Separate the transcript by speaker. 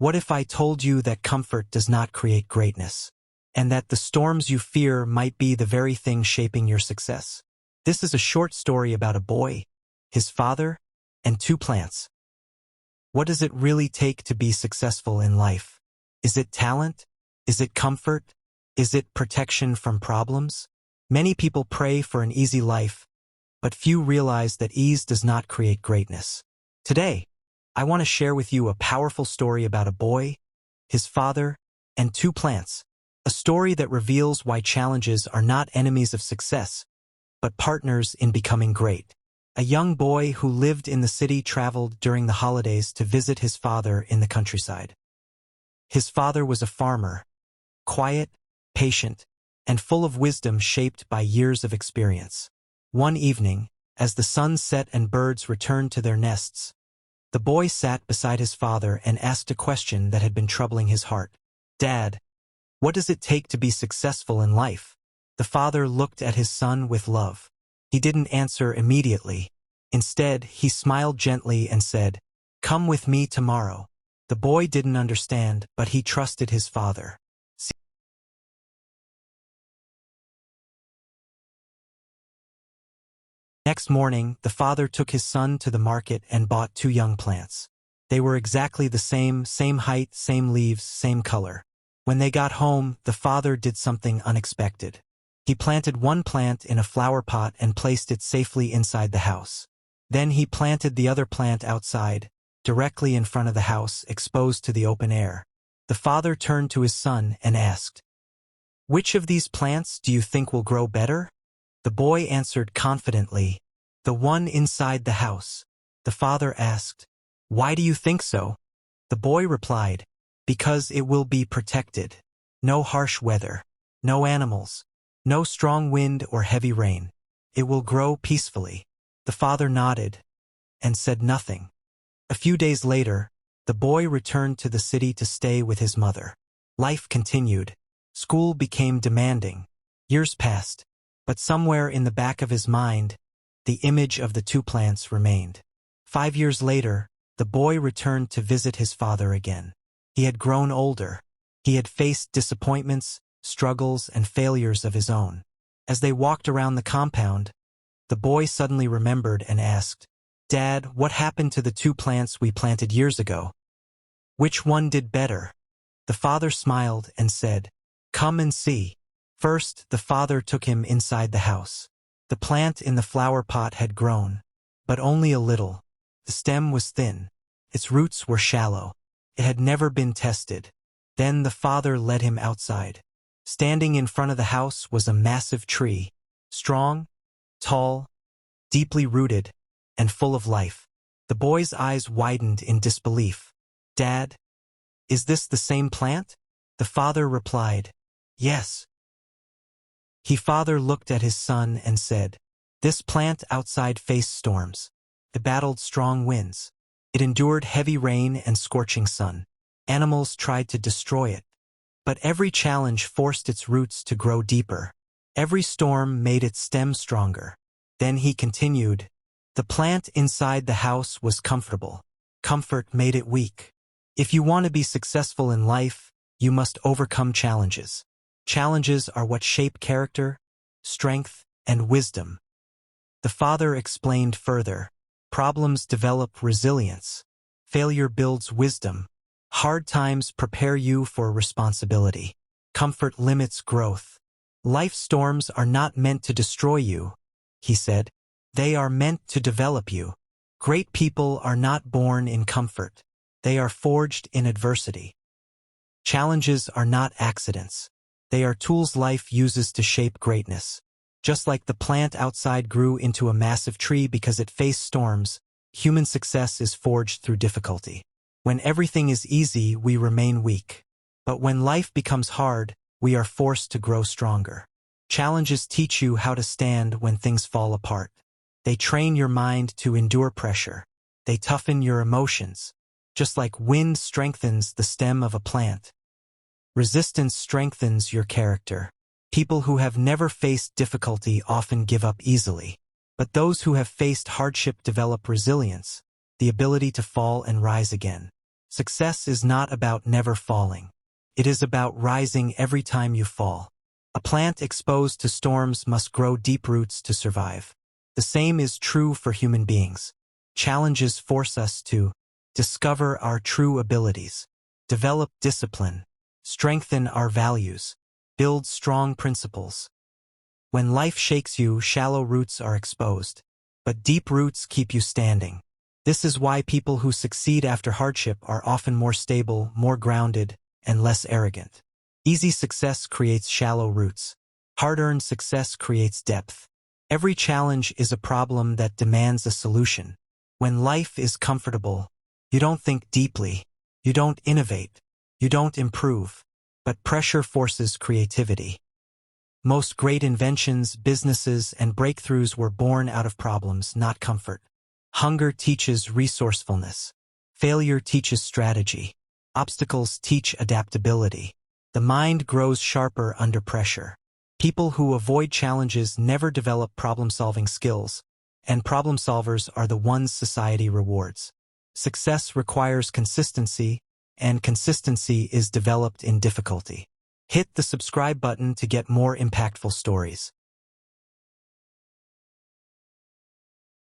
Speaker 1: What if I told you that comfort does not create greatness, and that the storms you fear might be the very thing shaping your success? This is a short story about a boy, his father, and two plants. What does it really take to be successful in life? Is it talent? Is it comfort? Is it protection from problems? Many people pray for an easy life, but few realize that ease does not create greatness. Today, I want to share with you a powerful story about a boy, his father, and two plants. A story that reveals why challenges are not enemies of success, but partners in becoming great. A young boy who lived in the city traveled during the holidays to visit his father in the countryside. His father was a farmer, quiet, patient, and full of wisdom shaped by years of experience. One evening, as the sun set and birds returned to their nests, the boy sat beside his father and asked a question that had been troubling his heart. "Dad, what does it take to be successful in life?" The father looked at his son with love. He didn't answer immediately. Instead, he smiled gently and said, "Come with me tomorrow." The boy didn't understand, but he trusted his father. Next morning, the father took his son to the market and bought two young plants. They were exactly the same height, same leaves, same color. When they got home, the father did something unexpected. He planted one plant in a flower pot and placed it safely inside the house. Then he planted the other plant outside, directly in front of the house, exposed to the open air. The father turned to his son and asked, "Which of these plants do you think will grow better?" The boy answered confidently, "The one inside the house." The father asked, "Why do you think so?" The boy replied, "Because it will be protected. No harsh weather, no animals, no strong wind or heavy rain. It will grow peacefully." The father nodded and said nothing. A few days later, the boy returned to the city to stay with his mother. Life continued. School became demanding. Years passed, but somewhere in the back of his mind, the image of the two plants remained. 5 years later, the boy returned to visit his father again. He had grown older. He had faced disappointments, struggles, and failures of his own. As they walked around the compound, the boy suddenly remembered and asked, "Dad, what happened to the two plants we planted years ago? Which one did better?" The father smiled and said, "Come and see." First, the father took him inside the house. The plant in the flower pot had grown, but only a little. The stem was thin. Its roots were shallow. It had never been tested. Then the father led him outside. Standing in front of the house was a massive tree, strong, tall, deeply rooted, and full of life. The boy's eyes widened in disbelief. "Dad, is this the same plant?" The father replied, "Yes." Father looked at his son and said, "This plant outside faced storms. It battled strong winds. It endured heavy rain and scorching sun. Animals tried to destroy it. But every challenge forced its roots to grow deeper. Every storm made its stem stronger." Then he continued, "The plant inside the house was comfortable. Comfort made it weak. If you want to be successful in life, you must overcome challenges. Challenges are what shape character, strength, and wisdom." The father explained further, "Problems develop resilience. Failure builds wisdom. Hard times prepare you for responsibility. Comfort limits growth. Life storms are not meant to destroy you," he said. "They are meant to develop you. Great people are not born in comfort. They are forged in adversity. Challenges are not accidents. They are tools life uses to shape greatness. Just like the plant outside grew into a massive tree because it faced storms, human success is forged through difficulty. When everything is easy, we remain weak. But when life becomes hard, we are forced to grow stronger. Challenges teach you how to stand when things fall apart. They train your mind to endure pressure. They toughen your emotions. Just like wind strengthens the stem of a plant, resistance strengthens your character. People who have never faced difficulty often give up easily. But those who have faced hardship develop resilience, the ability to fall and rise again. Success is not about never falling. It is about rising every time you fall. A plant exposed to storms must grow deep roots to survive. The same is true for human beings. Challenges force us to discover our true abilities, develop discipline, strengthen our values, build strong principles. When life shakes you, shallow roots are exposed, but deep roots keep you standing. This is why people who succeed after hardship are often more stable, more grounded, and less arrogant. Easy success creates shallow roots. Hard-earned success creates depth. Every challenge is a problem that demands a solution. When life is comfortable, you don't think deeply, you don't innovate, you don't improve, but pressure forces creativity. Most great inventions, businesses, and breakthroughs were born out of problems, not comfort. Hunger teaches resourcefulness. Failure teaches strategy. Obstacles teach adaptability. The mind grows sharper under pressure. People who avoid challenges never develop problem-solving skills, and problem solvers are the ones society rewards. Success requires consistency, and consistency is developed in difficulty. Hit the subscribe button to get more impactful stories.